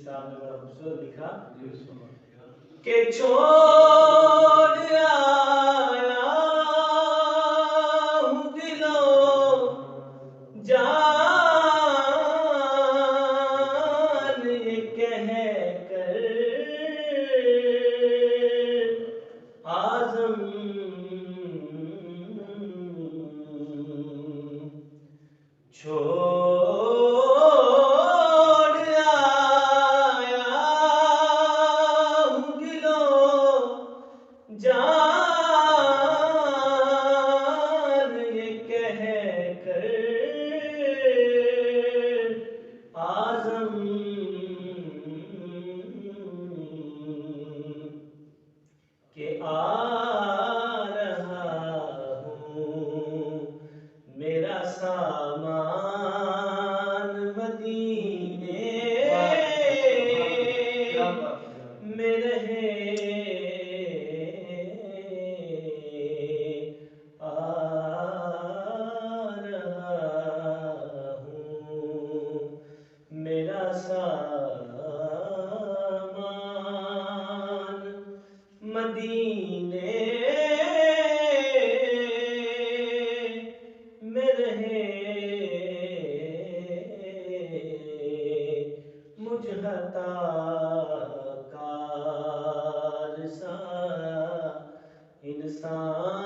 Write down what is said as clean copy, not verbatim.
صاحب نے بڑا خوبصورت لکھا کہ چھوڑ آیا ہوں دلو جان کہہ کر آزم چھوڑ آیا ہوں دلو جان یہ کہہ کر آزم کہ آ رہا ہوں میرا سامان مدینے میں رہے آ رہا ہوں میرا سامان مدینے میں رہے مجھ عطا کار سا انسان